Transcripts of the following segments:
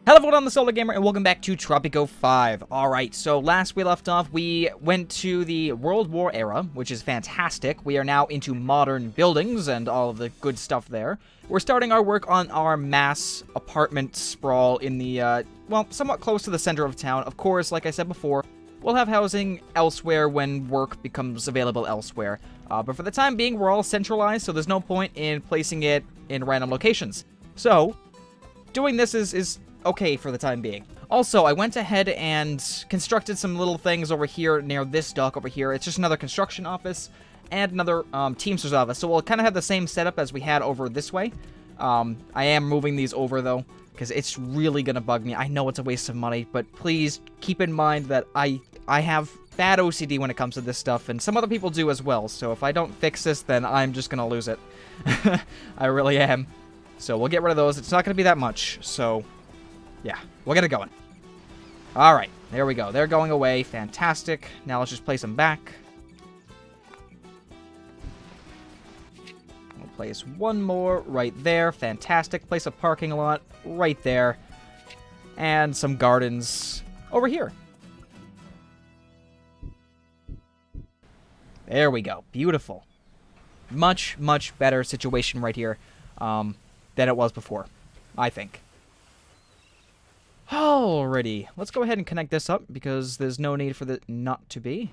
Hello everyone, I'm the Solar Gamer, and welcome back to Tropico 5. Alright, so last we left off, we went to the World War era, which is fantastic. We are now into modern buildings and all of the good stuff there. We're starting our work on our mass apartment sprawl in the, well, somewhat close to the center of town. Of course, like I said before, we'll have housing elsewhere when work becomes available elsewhere. But for the time being, we're all centralized, so there's no point in placing it in random locations. So, doing this is okay for the time being. Also, I went ahead and constructed some little things over here near this dock over here. It's just another construction office and another Teamster's office. So we'll kind of have the same setup as we had over this way. I am moving these over though, because it's really going to bug me. I know it's a waste of money, but please keep in mind that I have bad OCD when it comes to this stuff, and some other people do as well. So if I don't fix this, then I'm just going to lose it. I really am. So we'll get rid of those. It's not going to be that much, so yeah, we'll get it going. Alright, there we go. They're going away. Fantastic. Now let's just place them back. We'll place one more right there. Fantastic. Place a parking lot right there. And some gardens over here. There we go. Beautiful. Much, much better situation right here than it was before, I think. Alrighty, let's go ahead and connect this up because there's no need for it not to be.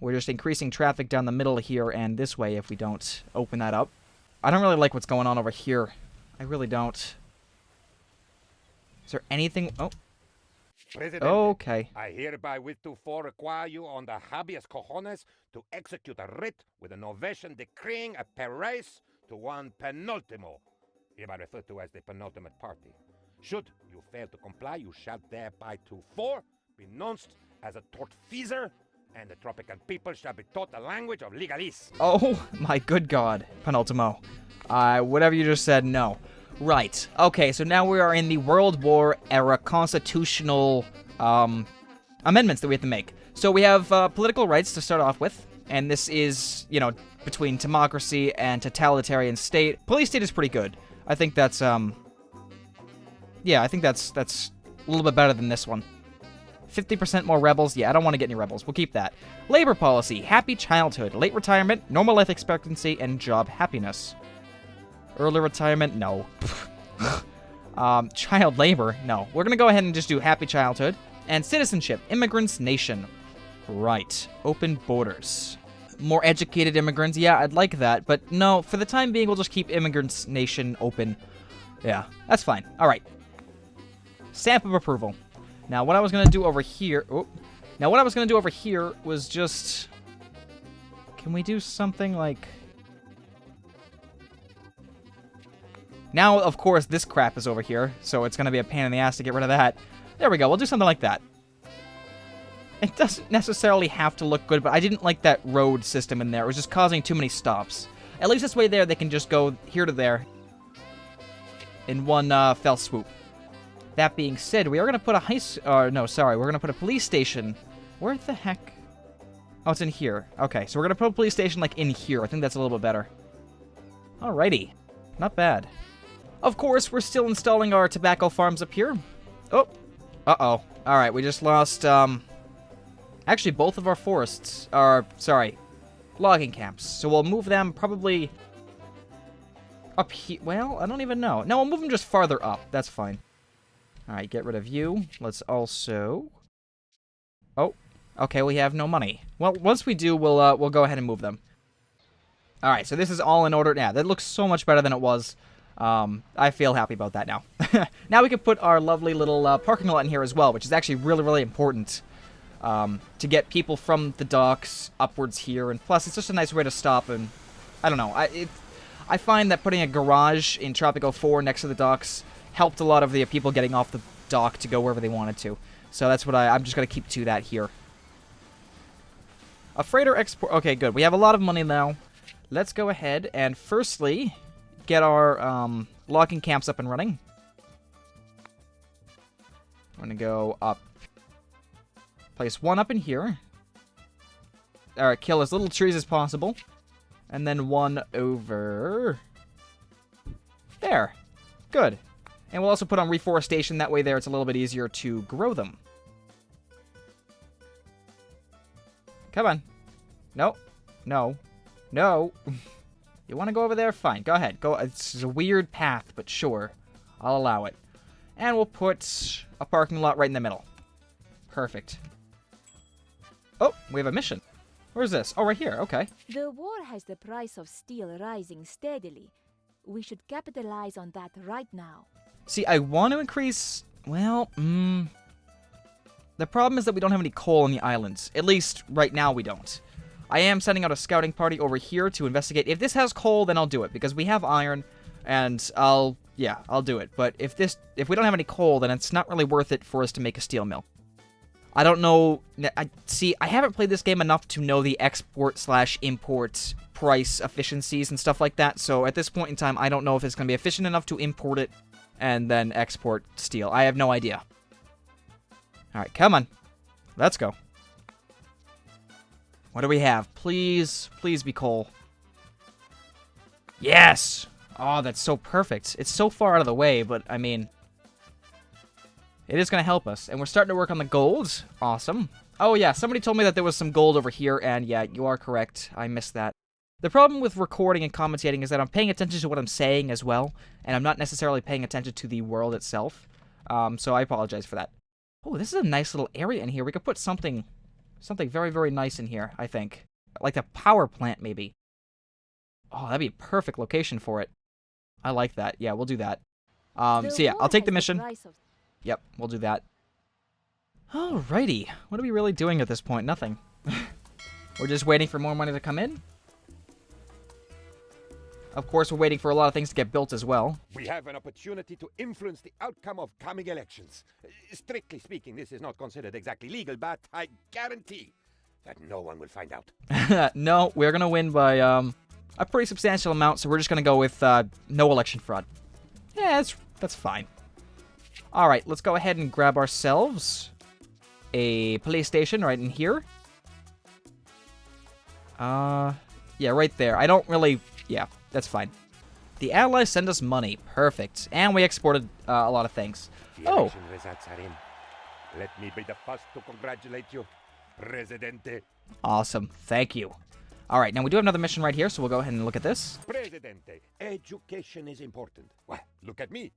We're just increasing traffic down the middle here and this way if we don't open that up. I don't really like what's going on over here. I really don't. Is there anything? Oh. President, okay. I hereby with to require you on the habeas cojones to execute a writ with a novation decreeing a perez to one penultimo, hereby referred to as the penultimate party. Should you fail to comply, you shall thereby to be denounced as a tortfeasor, and the Tropican people shall be taught the language of legalese. Oh my good god, Penultimo. Whatever you just said, no. Right. Okay, so now we are in the World War era constitutional amendments that we have to make. So we have political rights to start off with, and this is, you know, between democracy and totalitarian state. Police state is pretty good. I think that's yeah, I think that's a little bit better than this one. 50% more rebels. Yeah, I don't want to get any rebels. We'll keep that. Labor policy. Happy childhood. Late retirement. Normal life expectancy. And job happiness. Early retirement. No. Child labor. No. We're going to go ahead and just do happy childhood. And citizenship. Immigrants nation. Right. Open borders. More educated immigrants. Yeah, I'd like that. But no, for the time being, we'll just keep immigrants nation open. Yeah, that's fine. All right. Stamp of approval. Now, what I was going to do over here... Oh. Now, what I was going to do over here was just... Can we do something like... Now, of course, this crap is over here, so it's going to be a pain in the ass to get rid of that. There we go. We'll do something like that. It doesn't necessarily have to look good, but I didn't like that road system in there. It was just causing too many stops. At least this way there, they can just go here to there in one fell swoop. That being said, we are going to put a no, sorry. We're going to put a police station. Where the heck? Oh, it's in here. Okay, so we're going to put a police station, like, in here. I think that's a little bit better. Alrighty. Not bad. Of course, we're still installing our tobacco farms up here. Oh. Uh-oh. Alright, we just lost, actually, both of our forests are, sorry, logging camps. So we'll move them probably up here. Well, I don't even know. No, we'll move them just farther up. That's fine. Alright, get rid of you. Let's also... Oh, okay, we have no money. Well, once we do, we'll go ahead and move them. Alright, so this is all in order. Yeah, that looks so much better than it was. I feel happy about that now. Now we can put our lovely little parking lot in here as well, which is actually really, really important to get people from the docks upwards here. And plus, it's just a nice way to stop. And I don't know. I find that putting a garage in Tropico 4 next to the docks helped a lot of the people getting off the dock to go wherever they wanted to. So that's what I'm just going to keep to that here. A freighter export... Okay, good. We have a lot of money now. Let's go ahead and firstly get our logging camps up and running. I'm going to go up. Place one up in here. Alright, kill as little trees as possible. And then one over... There. Good. And we'll also put on reforestation. That way there it's a little bit easier to grow them. Come on. No. No. No. You want to go over there? Fine. Go ahead. Go. It's a weird path, but sure. I'll allow it. And we'll put a parking lot right in the middle. Perfect. Oh, we have a mission. Where's this? Oh, right here. Okay. The war has the price of steel rising steadily. We should capitalize on that right now. See, I want to increase... Well, the problem is that we don't have any coal on the islands. At least, right now we don't. I am sending out a scouting party over here to investigate. If this has coal, then I'll do it. Because we have iron, and I'll do it. But if we don't have any coal, then it's not really worth it for us to make a steel mill. I don't know... I haven't played this game enough to know the export/import price efficiencies and stuff like that. So at this point in time, I don't know if it's going to be efficient enough to import it and then export steel. I have no idea. Alright, come on. Let's go. What do we have? Please, please be coal. Yes! Oh, that's so perfect. It's so far out of the way, but, I mean... It is going to help us. And we're starting to work on the gold. Awesome. Oh, yeah, somebody told me that there was some gold over here, and yeah, you are correct. I missed that. The problem with recording and commentating is that I'm paying attention to what I'm saying as well, and I'm not necessarily paying attention to the world itself. So I apologize for that. Oh, this is a nice little area in here. We could put something very, very nice in here, I think. Like a power plant, maybe. Oh, that'd be a perfect location for it. I like that. Yeah, we'll do that. So yeah, I'll take the mission. Yep, we'll do that. Alrighty. What are we really doing at this point? Nothing. We're just waiting for more money to come in. Of course, we're waiting for a lot of things to get built as well. We have an opportunity to influence the outcome of coming elections. Strictly speaking, this is not considered exactly legal, but I guarantee that no one will find out. No, we're going to win by a pretty substantial amount, so we're just going to go with no election fraud. Yeah, that's fine. All right, let's go ahead and grab ourselves a police station right in here. Yeah, right there. I don't really... Yeah, that's fine. The Allies send us money. Perfect. And we exported a lot of things. The election results are in. Let me be the first to congratulate you, Presidente. Awesome. Thank you. All right, now we do have another mission right here, so we'll go ahead and look at this. Presidente, education is important. Well, look at me.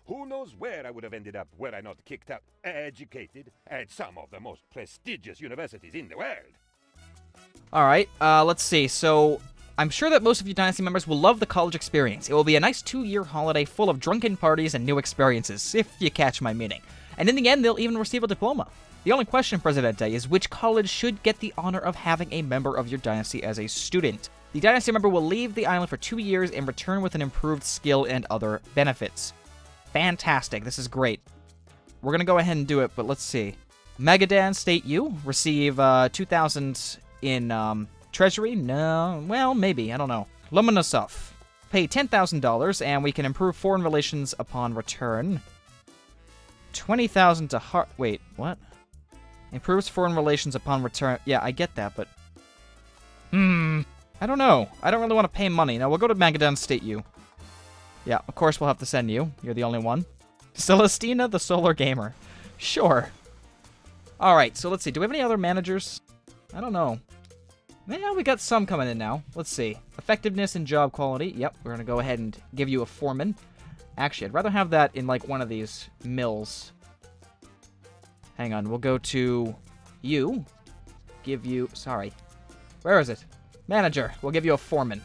Who knows where I would have ended up were I not kicked out, educated at some of the most prestigious universities in the world. All right, let's see. So I'm sure that most of you Dynasty members will love the college experience. It will be a nice 2-year holiday full of drunken parties and new experiences, if you catch my meaning. And in the end, they'll even receive a diploma. The only question, Presidente, is which college should get the honor of having a member of your dynasty as a student? The dynasty member will leave the island for 2 years and return with an improved skill and other benefits. Fantastic. This is great. We're going to go ahead and do it, but let's see. Magadan State U, receive 2,000 in treasury? No, well, maybe. I don't know. Lomonosov, pay $10,000, and we can improve foreign relations upon return. 20,000 to wait, what? Improves foreign relations upon return. Yeah, I get that, but... I don't know. I don't really want to pay money. Now, we'll go to Magadan State U. Yeah, of course we'll have to send you. You're the only one. Celestina, the Solar Gamer. Sure. Alright, so let's see. Do we have any other managers? I don't know. Yeah, we got some coming in now. Let's see. Effectiveness and job quality. Yep, we're going to go ahead and give you a foreman. Actually, I'd rather have that in, like, one of these mills. Hang on, we'll go to you. Give you... Sorry. Where is it? Manager. We'll give you a foreman.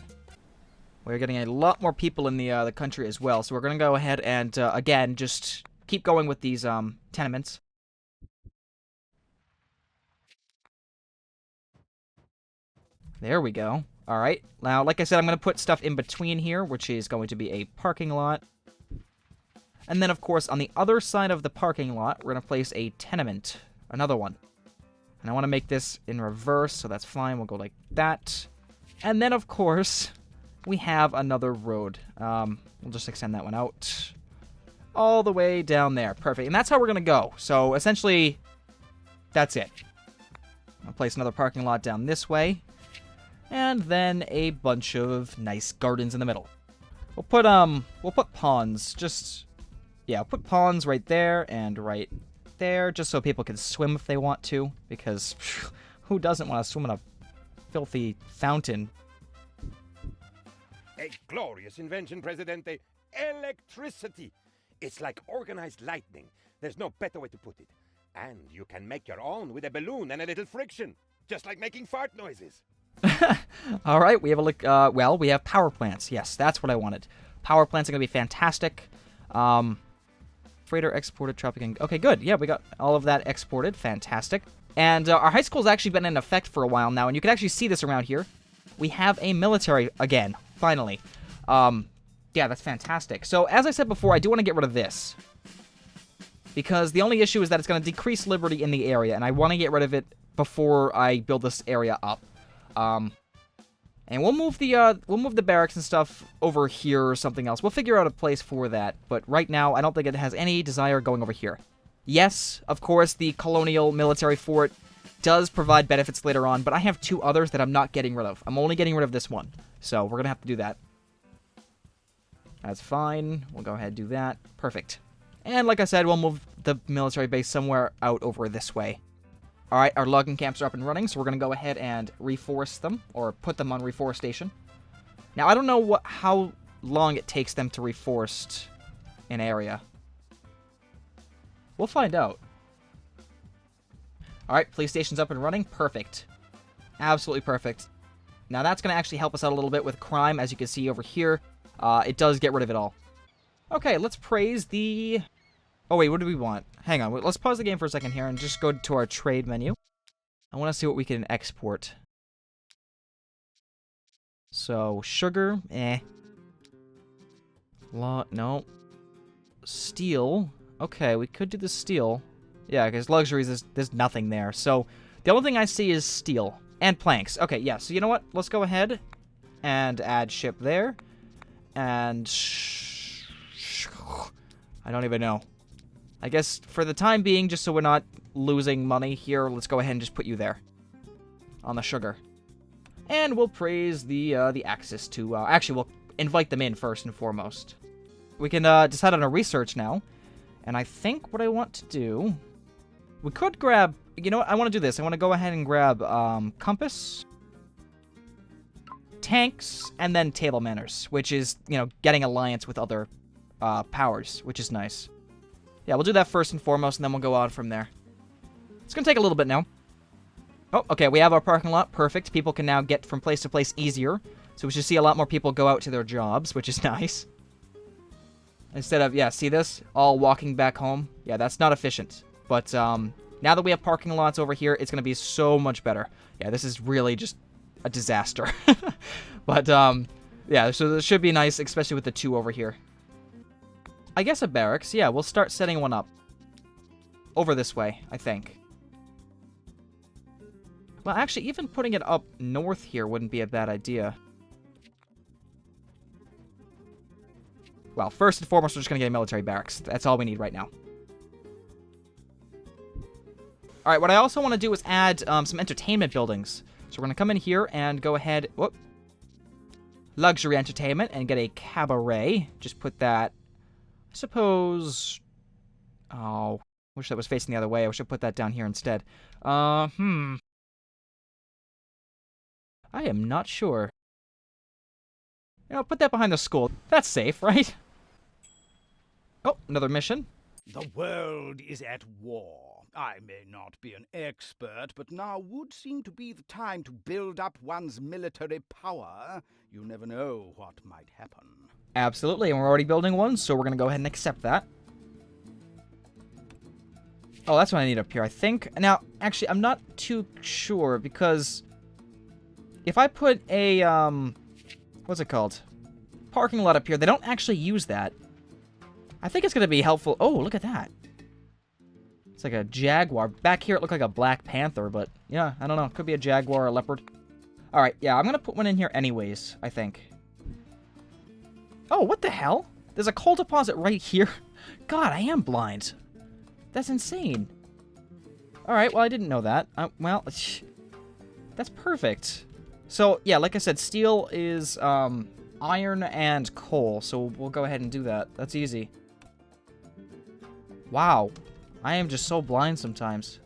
We're getting a lot more people in the country as well, so we're going to go ahead and, again, just keep going with these tenements. There we go. All right. Now, like I said, I'm going to put stuff in between here, which is going to be a parking lot. And then, of course, on the other side of the parking lot, we're going to place a tenement. Another one. And I want to make this in reverse, so that's fine. We'll go like that. And then, of course... we have another road. We'll just extend that one out. All the way down there. Perfect. And that's how we're going to go. So, essentially, that's it. I'll place another parking lot down this way. And then a bunch of nice gardens in the middle. We'll put ponds just Yeah, I'll put ponds right there and right there, just so people can swim if they want to, because who doesn't want to swim in a filthy fountain? A glorious invention, Presidente. Electricity. It's like organized lightning. There's no better way to put it. And you can make your own with a balloon and a little friction. Just like making fart noises. All right, we have a look. Well, we have power plants. Yes, that's what I wanted. Power plants are going to be fantastic. Freighter exported, Tropico. Okay, good. Yeah, we got all of that exported. Fantastic. And our high school's actually been in effect for a while now, and you can actually see this around here. We have a military again, finally. Yeah, that's fantastic. So, as I said before, I do want to get rid of this. Because the only issue is that it's going to decrease liberty in the area, and I want to get rid of it before I build this area up. And we'll move the barracks and stuff over here or something else. We'll figure out a place for that, but right now I don't think it has any desire going over here. Yes, of course, the colonial military fort does provide benefits later on, but I have 2 others that I'm not getting rid of. I'm only getting rid of this one, so we're gonna have to do that. That's fine. We'll go ahead and do that. Perfect. And like I said, we'll move the military base somewhere out over this way. Alright, our logging camps are up and running, so we're going to go ahead and reforest them, or put them on reforestation. Now, I don't know how long it takes them to reforest an area. We'll find out. Alright, police station's up and running. Perfect. Absolutely perfect. Now, that's going to actually help us out a little bit with crime, as you can see over here. It does get rid of it all. Okay, let's praise the... Oh, wait, what do we want? Hang on, let's pause the game for a second here and just go to our trade menu. I want to see what we can export. So, sugar, no. Steel. Okay, we could do the steel. Yeah, because luxuries, there's nothing there. So, the only thing I see is steel. And planks. Okay, yeah, so you know what? Let's go ahead and add ship there. And... I don't even know. I guess for the time being, just so we're not losing money here, let's go ahead and just put you there. On the sugar. And we'll praise the Axis to... actually, we'll invite them in first and foremost. We can decide on a research now. And I think what I want to do... We could grab... You know what? I want to do this. I want to go ahead and grab compass, tanks, and then table manners, which is, you know, getting alliance with other powers, which is nice. Yeah, we'll do that first and foremost, and then we'll go on from there. It's going to take a little bit now. Oh, okay, we have our parking lot. Perfect. People can now get from place to place easier. So we should see a lot more people go out to their jobs, which is nice. Instead of, yeah, see this? All walking back home. Yeah, that's not efficient. But now that we have parking lots over here, it's going to be so much better. Yeah, this is really just a disaster. But, yeah, so this should be nice, especially with the 2 over here. I guess a barracks. Yeah, we'll start setting one up. Over this way, I think. Well, actually, even putting it up north here wouldn't be a bad idea. Well, first and foremost, we're just going to get a military barracks. That's all we need right now. Alright, what I also want to do is add some entertainment buildings. So we're going to come in here and go ahead... Whoop. Luxury entertainment and get a cabaret. Just put that... I suppose... Oh, wish that was facing the other way. I wish I put that down here instead. I am not sure. You know, put that behind the school. That's safe, right? Oh, another mission. The world is at war. I may not be an expert, but now would seem to be the time to build up one's military power. You never know what might happen. Absolutely, and we're already building one, so we're going to go ahead and accept that. Oh, that's what I need up here, I think. Now, actually, I'm not too sure, because if I put a, what's it called? Parking lot up here, they don't actually use that. I think it's going to be helpful. Oh, look at that. It's like a jaguar. Back here, it looked like a black panther, but yeah, I don't know. It could be a jaguar or a leopard. All right, yeah, I'm going to put one in here anyways, I think. Oh, what the hell? There's a coal deposit right here. God, I am blind. That's insane. All right, well, I didn't know that. Well, that's perfect. So, yeah, like I said, steel is iron and coal, so we'll go ahead and do that. That's easy. Wow. I am just so blind sometimes.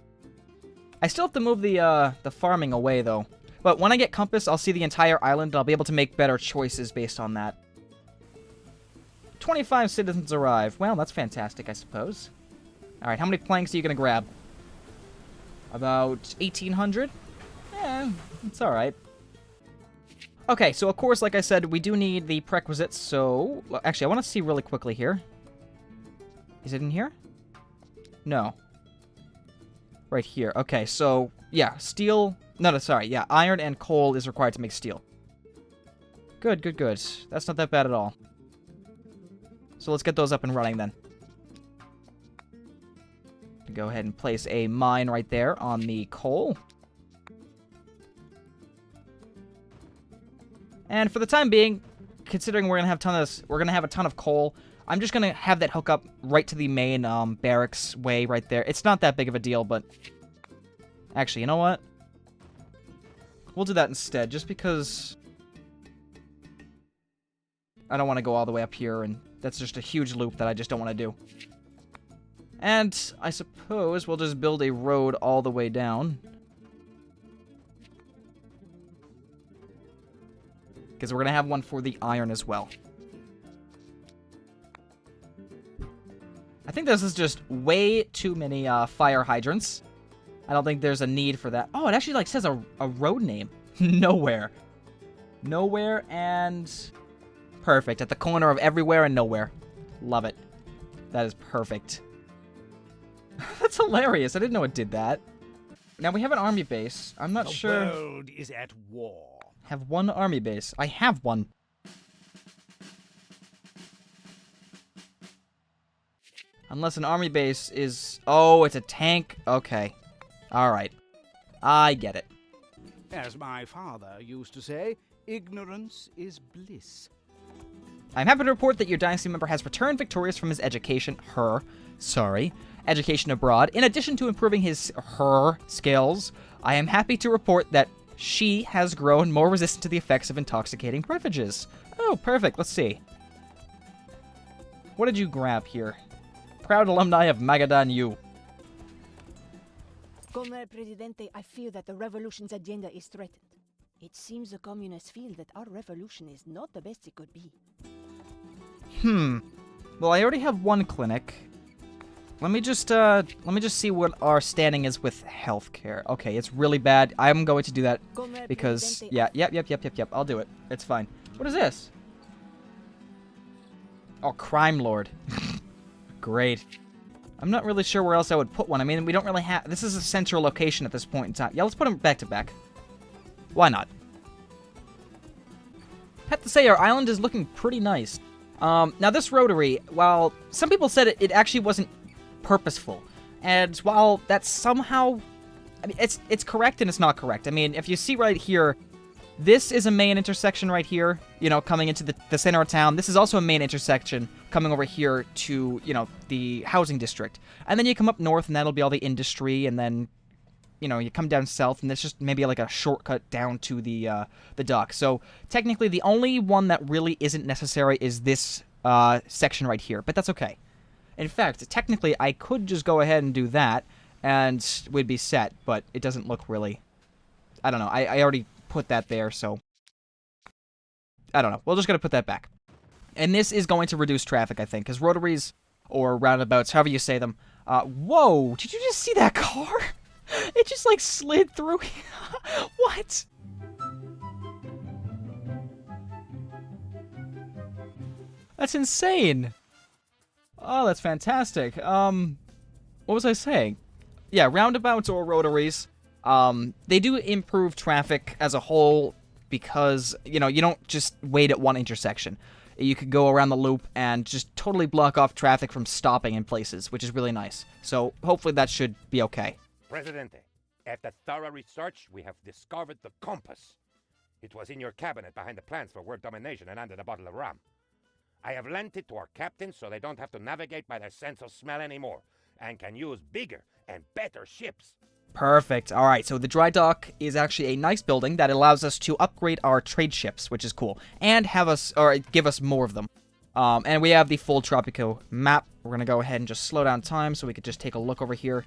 I still have to move the farming away, though. But when I get Compass, I'll see the entire island, and I'll be able to make better choices based on that. 25 citizens arrive. Well, that's fantastic, I suppose. Alright, how many planks are you going to grab? About 1,800? Eh, it's alright. Okay, so of course, like I said, we do need the prerequisites, so... Actually, I want to see really quickly here. Is it in here? No. Right here. Okay, so, yeah, steel... No, sorry, yeah, iron and coal is required to make steel. Good, good, good. That's not that bad at all. So let's get those up and running then. Go ahead and place a mine right there on the coal. And for the time being, considering we're gonna have a ton of coal, I'm just gonna have that hook up right to the main barracks way right there. It's not that big of a deal, but actually, you know what? We'll do that instead, just because I don't want to go all the way up here, and that's just a huge loop that I just don't want to do. And I suppose we'll just build a road all the way down. Because we're going to have one for the iron as well. I think this is just way too many fire hydrants. I don't think there's a need for that. Oh, it actually like says a road name. Nowhere. Nowhere and... Perfect. At the corner of everywhere and nowhere. Love it. That is perfect. That's hilarious. I didn't know it did that. Now, we have an army base. I'm not sure... The world is at war. Have one army base. I have one. Unless an army base is... Oh, it's a tank. Okay. Alright. I get it. As my father used to say, ignorance is bliss. I'm happy to report that your dynasty member has returned victorious from his education, education abroad. In addition to improving her skills, I am happy to report that she has grown more resistant to the effects of intoxicating beverages. Oh, perfect. Let's see. What did you grab here? Proud alumni of Magadan U. Comrade Presidente, I fear that the revolution's agenda is threatened. It seems the communists feel that our revolution is not the best it could be. Well, I already have one clinic. Let me just see what our standing is with healthcare. Okay, it's really bad. I'm going to do that because yep. I'll do it. It's fine. What is this? Oh, crime lord. Great. I'm not really sure where else I would put one. I mean, we don't really have... This is a central location at this point in time. Yeah, let's put them back to back. Why not? I have to say, our island is looking pretty nice. Now, this rotary, while some people said it actually wasn't purposeful, and while that's somehow... I mean, it's correct and it's not correct. I mean, if you see right here, this is a main intersection right here, you know, coming into the center of town. This is also a main intersection coming over here to, you know, the housing district. And then you come up north, and that'll be all the industry, and then, you know, you come down south, and it's just maybe like a shortcut down to the dock. So, technically, the only one that really isn't necessary is this section right here, but that's okay. In fact, technically, I could just go ahead and do that, and we'd be set, but it doesn't look really... I don't know, I already put that there, so... I don't know, we're just gonna put that back. And this is going to reduce traffic, I think, because rotaries, or roundabouts, however you say them... whoa! Did you just see that car? It just, like, slid through. What? That's insane. Oh, that's fantastic. What was I saying? Yeah, roundabouts or rotaries, they do improve traffic as a whole because, you know, you don't just wait at one intersection. You could go around the loop and just totally block off traffic from stopping in places, which is really nice. So, hopefully that should be okay. Presidente, after thorough research, we have discovered the compass. It was in your cabinet behind the plans for world domination and under the bottle of rum. I have lent it to our captains so they don't have to navigate by their sense of smell anymore, and can use bigger and better ships. Perfect. All right, so the dry dock is actually a nice building that allows us to upgrade our trade ships, which is cool, and have us, or give us more of them. And we have the full Tropico map. We're going to go ahead and just slow down time so we could just take a look over here.